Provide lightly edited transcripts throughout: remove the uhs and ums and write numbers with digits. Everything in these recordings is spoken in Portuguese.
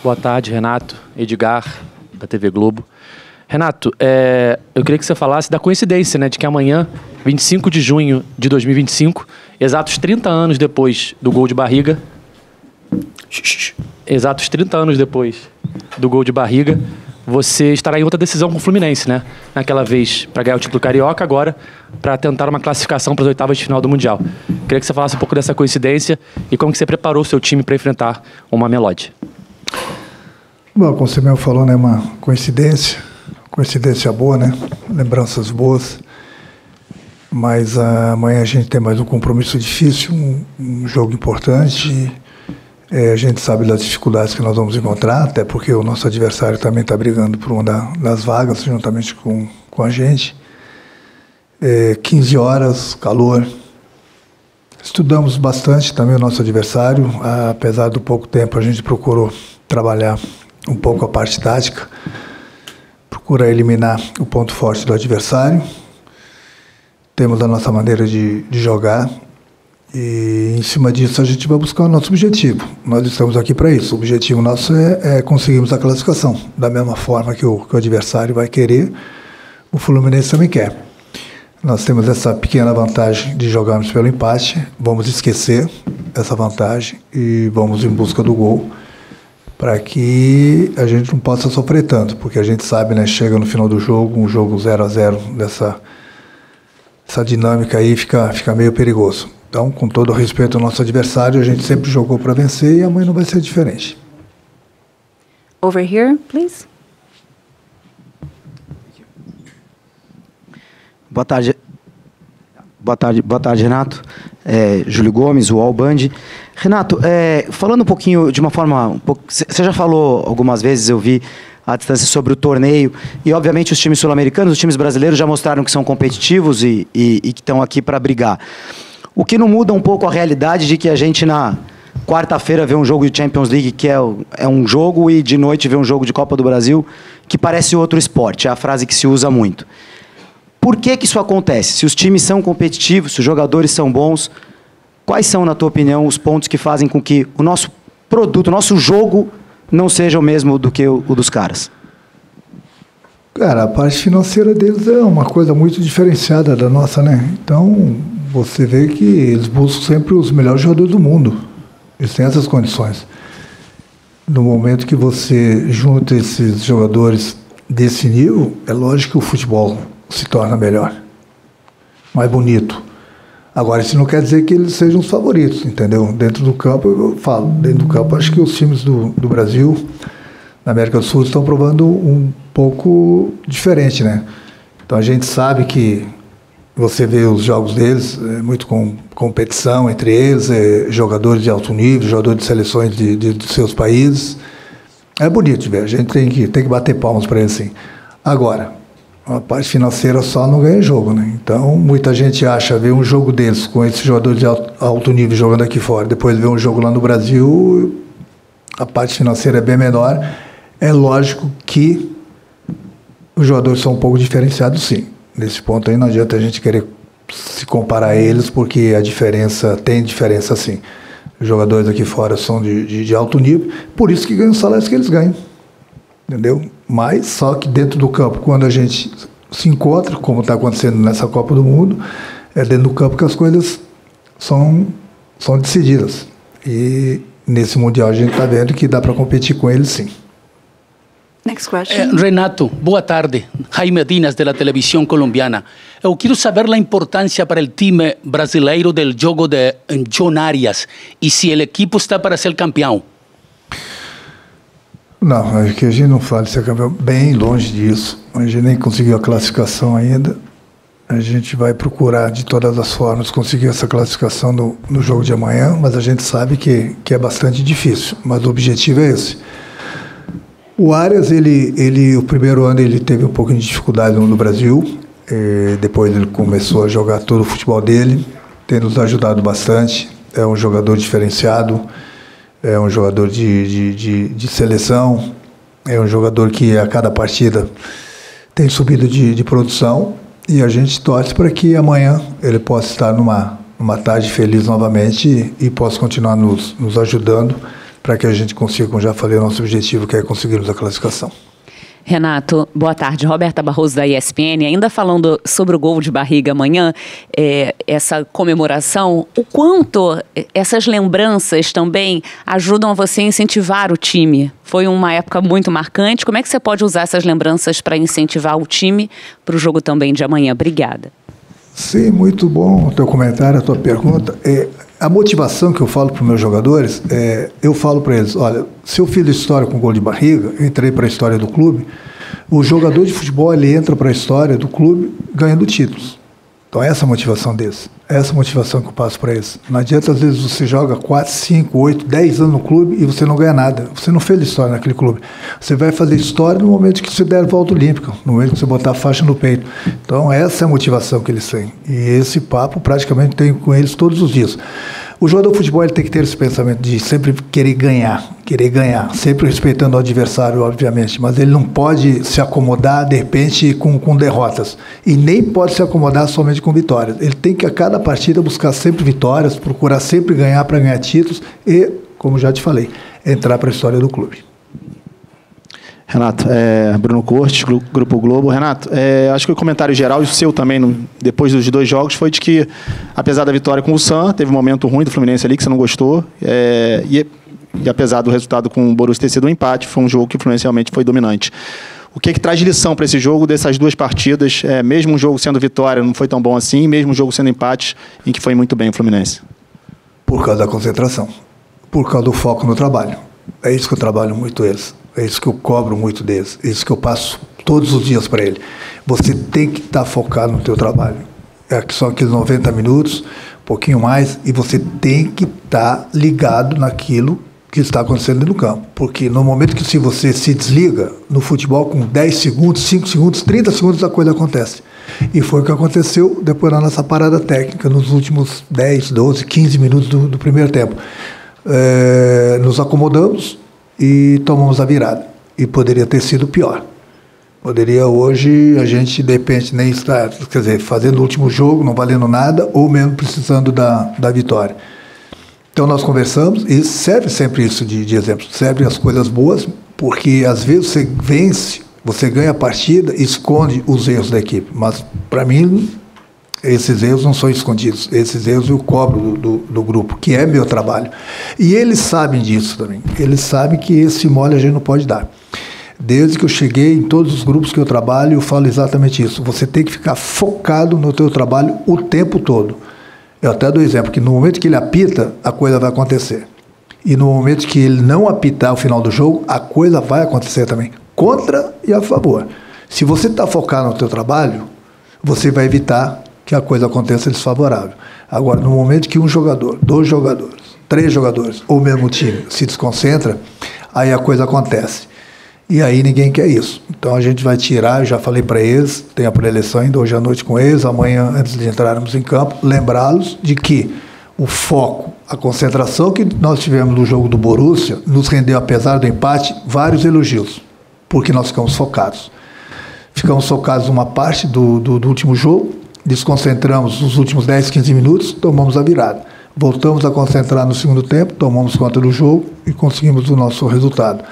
Boa tarde, Renato, Edgar, da TV Globo. Renato, eu queria que você falasse da coincidência, né, de que amanhã, 25 de junho de 2025, exatos 30 anos depois do gol de barriga, você estará em outra decisão com o Fluminense, né? Naquela vez para ganhar o título carioca, agora para tentar uma classificação para as oitavas de final do Mundial. Queria que você falasse um pouco dessa coincidência e como que você preparou o seu time para enfrentar o Mamelodi. Bom, como você mesmo falou, né, uma coincidência boa, né? Lembranças boas. Mas amanhã a gente tem mais um compromisso difícil, um jogo importante. A gente sabe das dificuldades que nós vamos encontrar, até porque o nosso adversário também está brigando por uma das vagas, juntamente com a gente. 15 horas, calor. Estudamos bastante também o nosso adversário. Apesar do pouco tempo, a gente procurou trabalhar um pouco a parte tática, procura eliminar o ponto forte do adversário. Temos a nossa maneira de jogar. E em cima disso a gente vai buscar o nosso objetivo. Nós estamos aqui para isso. O objetivo nosso é conseguirmos a classificação. Da mesma forma que o adversário vai querer, o Fluminense também quer. Nós temos essa pequena vantagem de jogarmos pelo empate. Vamos esquecer essa vantagem e vamos em busca do gol, para que a gente não possa sofrer tanto, porque a gente sabe, né, chega no final do jogo, um jogo 0-0, essa dinâmica aí fica meio perigoso. Então, com todo o respeito ao nosso adversário, a gente sempre jogou para vencer e amanhã não vai ser diferente. Over here, please. Boa tarde, Renato. Júlio Gomes, UOL Band. Renato, falando um pouquinho, de uma forma... Você já falou algumas vezes, eu vi à distância, sobre o torneio, e obviamente os times sul-americanos, os times brasileiros já mostraram que são competitivos e que estão aqui para brigar. O que não muda um pouco a realidade de que a gente na quarta-feira vê um jogo de Champions League que é um jogo, e de noite vê um jogo de Copa do Brasil que parece outro esporte, é a frase que se usa muito. Por que isso acontece? Se os times são competitivos, se os jogadores são bons, quais são, na tua opinião, os pontos que fazem com que o nosso produto, o nosso jogo, não seja o mesmo do que o dos caras? Cara, a parte financeira deles é uma coisa muito diferenciada da nossa, né? Então, você vê que eles buscam sempre os melhores jogadores do mundo. Eles têm essas condições. No momento que você junta esses jogadores desse nível, é lógico que o futebol se torna melhor, mais bonito. Agora, isso não quer dizer que eles sejam os favoritos, entendeu? Dentro do campo, eu falo, dentro do campo, acho que os times do Brasil, na América do Sul, estão provando um pouco diferente, né? Então, a gente sabe que você vê os jogos deles, muito com competição entre eles, jogadores de alto nível, jogadores de seleções de seus países. É bonito de ver, a gente tem que bater palmas para eles, sim. Agora, a parte financeira só não ganha jogo, né? Então, muita gente acha, ver um jogo deles com esses jogadores de alto nível jogando aqui fora, depois ver um jogo lá no Brasil, a parte financeira é bem menor. É lógico que os jogadores são um pouco diferenciados, sim. Nesse ponto aí não adianta a gente querer se comparar a eles, porque tem diferença, sim. Os jogadores aqui fora são de alto nível, por isso que ganham os salários que eles ganham. Entendeu? Mas só que dentro do campo, quando a gente se encontra, como está acontecendo nessa Copa do Mundo, é dentro do campo que as coisas são decididas. E nesse Mundial a gente está vendo que dá para competir com eles, sim. Next question. Renato, boa tarde. Jaime Dinas, de la televisión colombiana. Eu quero saber a importância para o time brasileiro do jogo de John Arias e se o equipo está para ser campeão. Não, acho que a gente não fala de ser campeão, bem longe disso. A gente nem conseguiu a classificação ainda. A gente vai procurar de todas as formas conseguir essa classificação no jogo de amanhã, mas a gente sabe que é bastante difícil. Mas o objetivo é esse. O Arias, o primeiro ano ele teve um pouco de dificuldade no Brasil. Depois ele começou a jogar todo o futebol dele, tem nos ajudado bastante. É um jogador diferenciado. É um jogador de seleção, é um jogador que a cada partida tem subido de produção, e a gente torce para que amanhã ele possa estar numa uma tarde feliz novamente e possa continuar nos ajudando para que a gente consiga, como já falei, o nosso objetivo, que é conseguirmos a classificação. Renato, boa tarde. Roberta Barroso, da ESPN. Ainda falando sobre o gol de barriga amanhã, essa comemoração, o quanto essas lembranças também ajudam você a incentivar o time? Foi uma época muito marcante. Como é que você pode usar essas lembranças para incentivar o time para o jogo também de amanhã? Obrigada. Sim, muito bom o teu comentário, a tua pergunta. A motivação que eu falo para os meus jogadores, eu falo para eles, olha, se eu fiz história com gol de barriga, eu entrei para a história do clube, o jogador de futebol ele entra para a história do clube ganhando títulos. Então essa é a motivação deles, essa é a motivação que eu passo para eles. Não adianta às vezes você joga 4, 5, 8, 10 anos no clube e você não ganha nada, você não fez história naquele clube. Você vai fazer história no momento que você der a volta olímpica, no momento que você botar a faixa no peito. Então essa é a motivação que eles têm. E esse papo praticamente tenho com eles todos os dias. O jogador de futebol ele tem que ter esse pensamento de sempre querer ganhar, sempre respeitando o adversário, obviamente, mas ele não pode se acomodar, de repente, com derrotas. E nem pode se acomodar somente com vitórias. Ele tem que, a cada partida, buscar sempre vitórias, procurar sempre ganhar para ganhar títulos e, como já te falei, entrar para a história do clube. Renato, Bruno Cortes, Grupo Globo. Renato, acho que o comentário geral, e o seu também, depois dos 2 jogos, foi de que, apesar da vitória com o Sam, teve um momento ruim do Fluminense ali, que você não gostou, e apesar do resultado com o Borussia ter sido um empate, foi um jogo que o Fluminense realmente foi dominante. O que traz de lição para esse jogo, dessas 2 partidas, mesmo um jogo sendo vitória, não foi tão bom assim, mesmo um jogo sendo empate, em que foi muito bem o Fluminense? Por causa da concentração, por causa do foco no trabalho. É isso que eu trabalho muito eles. É isso que eu cobro muito deles, é isso que eu passo todos os dias para ele. Você tem que estar focado no teu trabalho. São aqueles 90 minutos, um pouquinho mais, e você tem que estar ligado naquilo que está acontecendo no campo. Porque no momento que se você se desliga, no futebol com 10 segundos, 5 segundos, 30 segundos a coisa acontece. E foi o que aconteceu depois da nossa parada técnica, nos últimos 10, 12, 15 minutos do primeiro tempo. Nos acomodamos e tomamos a virada. E poderia ter sido pior. Poderia hoje a gente, de repente, nem estar, quer dizer, fazendo o último jogo, não valendo nada, ou mesmo precisando da vitória. Então nós conversamos, e serve sempre isso de exemplo, serve as coisas boas, porque às vezes você vence, você ganha a partida e esconde os erros da equipe. Mas, para mim, esses erros não são escondidos, esses erros eu cobro do grupo, que é meu trabalho. E eles sabem disso também, eles sabem que esse mole a gente não pode dar. Desde que eu cheguei, em todos os grupos que eu trabalho, eu falo exatamente isso, você tem que ficar focado no teu trabalho o tempo todo. Eu até dou exemplo, que no momento que ele apita, a coisa vai acontecer. E no momento que ele não apitar ao final do jogo, a coisa vai acontecer também, contra e a favor. Se você está focado no teu trabalho, você vai evitar que a coisa aconteça desfavorável. Agora, no momento que um jogador, 2 jogadores, 3 jogadores, ou mesmo o time, se desconcentra, aí a coisa acontece. E aí ninguém quer isso. Então a gente vai tirar, eu já falei para eles, tem a pré-eleição ainda hoje à noite com eles, amanhã, antes de entrarmos em campo, lembrá-los de que o foco, a concentração que nós tivemos no jogo do Borussia, nos rendeu, apesar do empate, vários elogios, porque nós ficamos focados. Ficamos focados numa parte do último jogo, desconcentramos nos últimos 10, 15 minutos, tomamos a virada. Voltamos a concentrar no segundo tempo, tomamos conta do jogo e conseguimos o nosso resultado.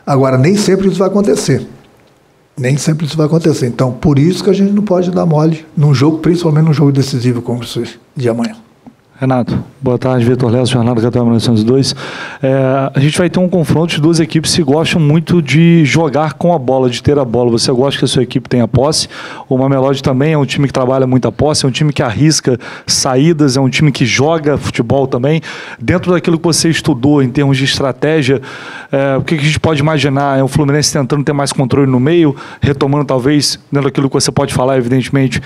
Agora, nem sempre isso vai acontecer. Nem sempre isso vai acontecer. Então, por isso que a gente não pode dar mole num jogo, principalmente num jogo decisivo como esse de amanhã. Renato, boa tarde, Vitor Lesso, Jornada Capital 1902. A gente vai ter um confronto de 2 equipes que gostam muito de jogar com a bola, de ter a bola. Você gosta que a sua equipe tenha posse? O Mamelodi também é um time que trabalha muito a posse, é um time que arrisca saídas, é um time que joga futebol também. Dentro daquilo que você estudou em termos de estratégia, o que a gente pode imaginar? É o Fluminense tentando ter mais controle no meio, retomando talvez, dentro daquilo que você pode falar, evidentemente,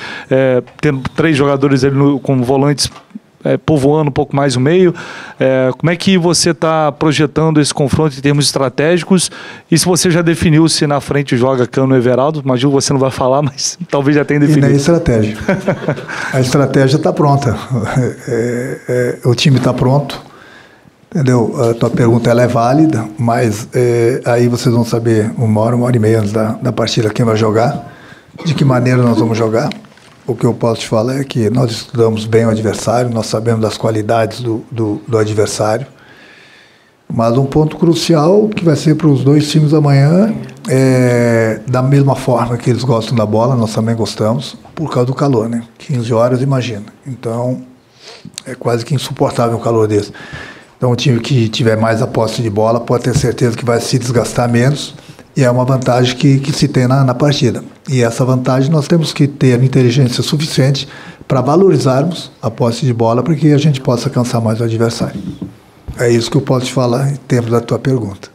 tendo 3 jogadores ali como volantes, povoando um pouco mais o meio. Como é que você está projetando esse confronto em termos estratégicos? E se você já definiu se na frente joga Cano e Everaldo? Imagino que você não vai falar, mas talvez já tenha definido. E nem estratégia. A estratégia está pronta. O time está pronto. Entendeu? A tua pergunta ela é válida, mas aí vocês vão saber 1 hora e meia antes da partida quem vai jogar, de que maneira nós vamos jogar. o que eu posso te falar é que nós estudamos bem o adversário, nós sabemos das qualidades do adversário, mas um ponto crucial que vai ser para os dois times amanhã da mesma forma que eles gostam da bola, nós também gostamos, por causa do calor, né? 15 horas, imagina. Então, é quase que insuportável um calor desse. Então, o time que tiver mais a posse de bola pode ter certeza que vai se desgastar menos, e é uma vantagem que se tem na partida. E essa vantagem nós temos que ter inteligência suficiente para valorizarmos a posse de bola para que a gente possa cansar mais o adversário. É isso que eu posso te falar em termos da tua pergunta.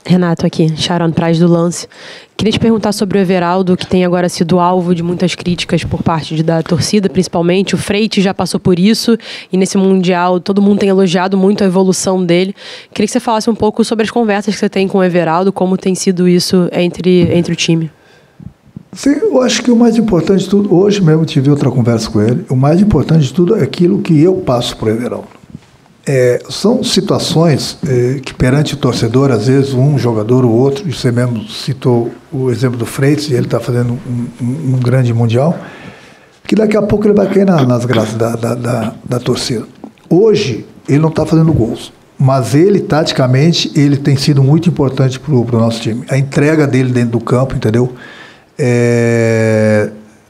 Renato aqui, Sharon Praz do Lance. Queria te perguntar sobre o Everaldo, que tem agora sido alvo de muitas críticas por parte da torcida, principalmente. O Freitas já passou por isso, e nesse Mundial todo mundo tem elogiado muito a evolução dele. Queria que você falasse um pouco sobre as conversas que você tem com o Everaldo, como tem sido isso entre o time. Sim, eu acho que o mais importante de tudo, hoje mesmo tive outra conversa com ele, o mais importante de tudo é aquilo que eu passo para o Everaldo. São situações que perante o torcedor, às vezes um jogador ou outro, você mesmo citou o exemplo do Freitas, e ele está fazendo um grande Mundial, que daqui a pouco ele vai cair nas graças da torcida. Hoje, ele não está fazendo gols, mas ele, taticamente, ele tem sido muito importante para o nosso time. A entrega dele dentro do campo, entendeu?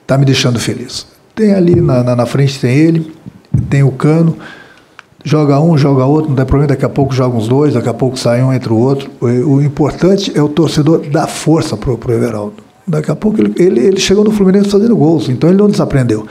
Está me deixando feliz. Tem ali na frente, tem ele, tem o Cano, joga um, joga outro, não tem problema, daqui a pouco joga uns dois, daqui a pouco sai um entre o outro. O importante é o torcedor dar força pro Everaldo. Daqui a pouco ele chegou no Fluminense fazendo gols, então ele não desaprendeu.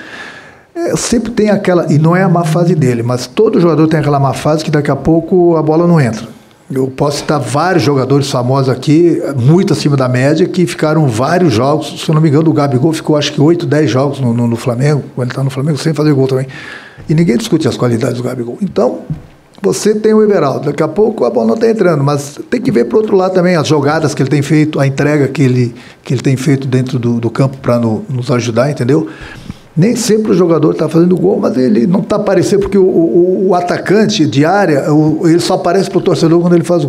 Sempre tem aquela, e não é a má fase dele, mas todo jogador tem aquela má fase que daqui a pouco a bola não entra. Eu posso citar vários jogadores famosos aqui, muito acima da média, que ficaram vários jogos, se eu não me engano, o Gabigol ficou acho que 8, 10 jogos no Flamengo, quando ele está no Flamengo, sem fazer gol também. E ninguém discute as qualidades do Gabigol. Então, você tem o Everaldo, daqui a pouco a bola não está entrando, mas tem que ver para o outro lado também as jogadas que ele tem feito, a entrega que ele tem feito dentro do campo para nos ajudar, entendeu? Nem sempre o jogador está fazendo gol, mas ele não está aparecendo, porque o atacante de área, ele só aparece para o torcedor quando ele faz o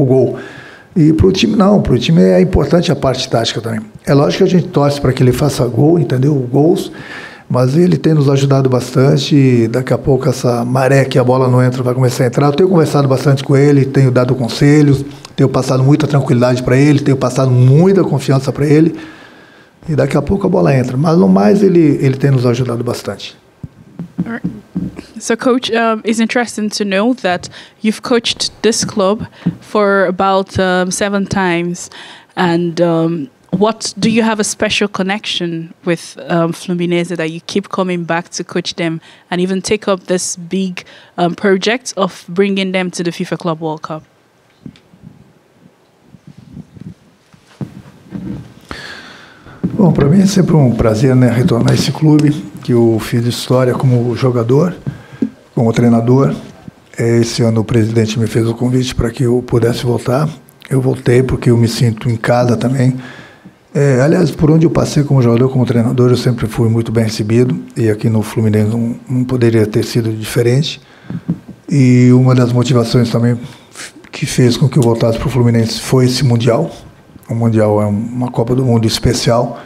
gol. E para o time não, para o time é importante a parte tática também. É lógico que a gente torce para que ele faça gol, entendeu? Gols, mas ele tem nos ajudado bastante, e daqui a pouco essa maré que a bola não entra vai começar a entrar. Eu tenho conversado bastante com ele, tenho dado conselhos, tenho passado muita tranquilidade para ele, tenho passado muita confiança para ele, e daqui a pouco a bola entra. Mas no mais ele tem nos ajudado bastante. So, Coach, it's interesting to know that you've coached this club for about 7 times, and what do you have a special connection with Fluminense that you keep coming back to coach them and even take up this big project of bringing them to the FIFA Club World Cup? Bom, para mim é sempre um prazer, né, retornar a esse clube, que eu fiz história como jogador, como treinador. Esse ano o presidente me fez o convite para que eu pudesse voltar. Eu voltei porque eu me sinto em casa também. Aliás, por onde eu passei como jogador, como treinador, eu sempre fui muito bem recebido, e aqui no Fluminense não poderia ter sido diferente. E uma das motivações também que fez com que eu voltasse para o Fluminense foi esse Mundial. O Mundial é uma Copa do Mundo especial,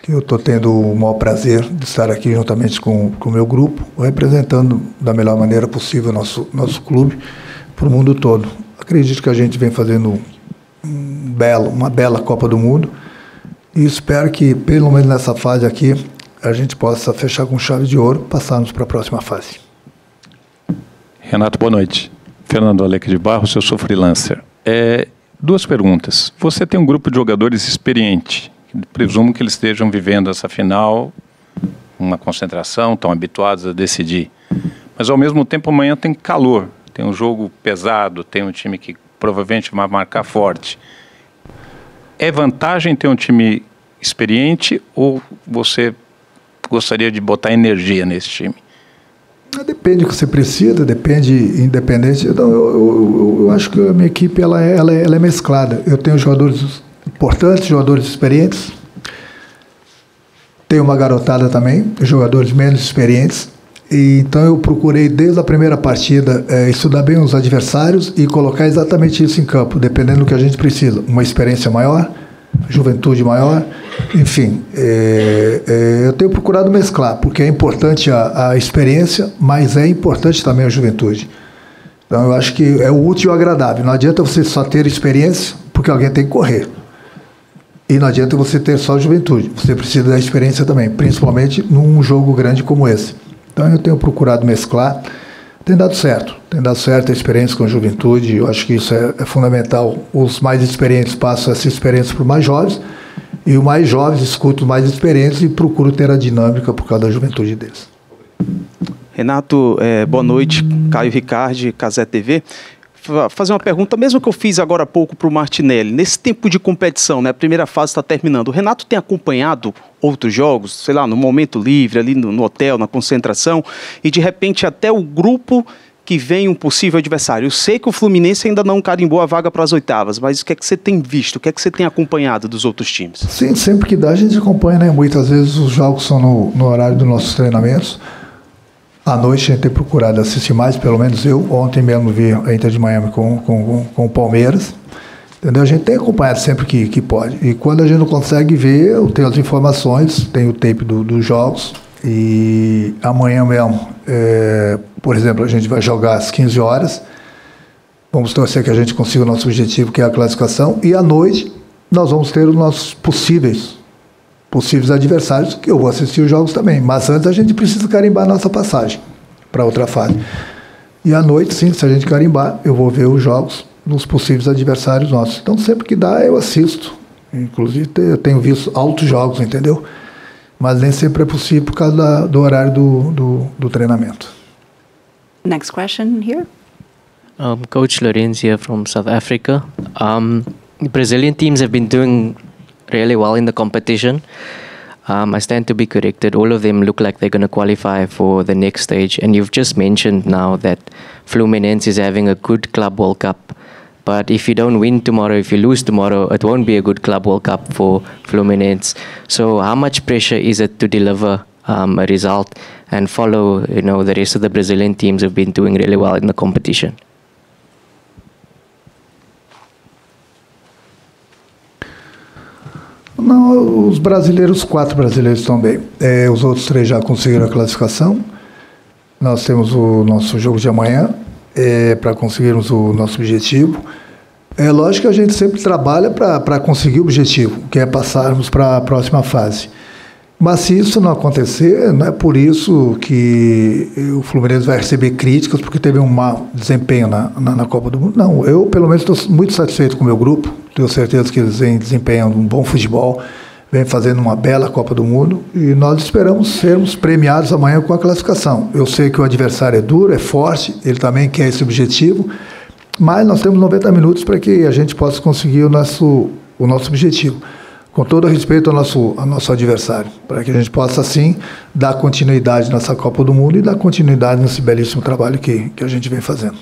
que eu estou tendo o maior prazer de estar aqui juntamente com o meu grupo, representando da melhor maneira possível nosso clube para o mundo todo. Acredito que a gente vem fazendo uma bela Copa do Mundo, e espero que, pelo menos nessa fase aqui, a gente possa fechar com chave de ouro, passarmos para a próxima fase. Renato, boa noite. Fernando Aleque de Barros, eu sou freelancer. 2 perguntas. Você tem um grupo de jogadores experiente. Presumo que eles estejam vivendo essa final, uma concentração, estão habituados a decidir. Mas, ao mesmo tempo, amanhã tem calor, tem um jogo pesado, tem um time que provavelmente vai marcar forte. É vantagem ter um time experiente, ou você gostaria de botar energia nesse time? Depende do que você precisa, depende, independente. Então, eu acho que a minha equipe ela é mesclada. Eu tenho jogadores importantes, jogadores experientes. Tenho uma garotada também, jogadores menos experientes. E, então eu procurei, desde a primeira partida, estudar bem os adversários e colocar exatamente isso em campo, dependendo do que a gente precisa. Uma experiência maior, juventude maior, Enfim, eu tenho procurado mesclar, porque é importante a experiência, mas é importante também a juventude. Então, eu acho que é o útil e o agradável. Não adianta você só ter experiência, porque alguém tem que correr. E não adianta você ter só juventude. Você precisa da experiência também, principalmente num jogo grande como esse. Então, eu tenho procurado mesclar. Tem dado certo. Tem dado certo a experiência com a juventude. Eu acho que isso é fundamental. Os mais experientes passam essa experiência para os mais jovens. E os mais jovens escutam os mais experientes e procuram ter a dinâmica por causa da juventude deles. Renato, boa noite. Caio Ricardi, Casé TV. Fazer uma pergunta, mesmo que eu fiz agora há pouco para o Martinelli. Nesse tempo de competição, né, a primeira fase está terminando, o Renato tem acompanhado outros jogos, sei lá, no momento livre, ali no hotel, na concentração, e de repente até o grupo que vem um possível adversário. Eu sei que o Fluminense ainda não carimbou a vaga para as oitavas, mas o que é que você tem visto, o que é que você tem acompanhado dos outros times? Sim, sempre que dá a gente acompanha, né? Muitas vezes os jogos são no horário dos nossos treinamentos. À noite a gente tem procurado assistir mais, pelo menos eu. Ontem mesmo vi a Inter de Miami com o Palmeiras. Entendeu? A gente tem acompanhado sempre que pode. E quando a gente não consegue ver, eu tenho as informações, tenho o tape dos jogos. E amanhã mesmo, por exemplo, a gente vai jogar às 15 horas. Vamos torcer que a gente consiga o nosso objetivo, que é a classificação. E à noite nós vamos ter os nossos possíveis adversários, que eu vou assistir os jogos também. Mas antes a gente precisa carimbar a nossa passagem para outra fase. E à noite, sim, se a gente carimbar, eu vou ver os jogos dos possíveis adversários nossos. Então, sempre que dá, eu assisto. Inclusive, eu tenho visto altos jogos, entendeu? Mas nem sempre é possível por causa do horário do treinamento. Next question here. Coach Lorenz here from South Africa. Brazilian teams have been doing really well in the competition. I stand to be corrected. All of them look like they're going to qualify for the next stage. And you've just mentioned now that Fluminense is having a good Club World Cup. But if you don't win tomorrow, if you lose tomorrow, it won't be a good Club World Cup for Fluminense. So how much pressure is it to deliver a result and follow, the rest of the Brazilian teams have been doing really well in the competition? Não, os brasileiros, 4 brasileiros estão bem. Os outros 3 já conseguiram a classificação. Nós temos o nosso jogo de amanhã para conseguirmos o nosso objetivo. É lógico que a gente sempre trabalha para conseguir o objetivo, que é passarmos para a próxima fase. Mas se isso não acontecer, não é por isso que o Fluminense vai receber críticas porque teve um mau desempenho na Copa do Mundo. Não, eu pelo menos estou muito satisfeito com o meu grupo. Tenho certeza que eles vêm desempenhando um bom futebol, vêm fazendo uma bela Copa do Mundo e nós esperamos sermos premiados amanhã com a classificação. Eu sei que o adversário é duro, é forte, ele também quer esse objetivo, mas nós temos 90 minutos para que a gente possa conseguir o nosso objetivo. Com todo respeito ao nosso adversário, para que a gente possa, assim, dar continuidade nessa Copa do Mundo e dar continuidade nesse belíssimo trabalho que a gente vem fazendo.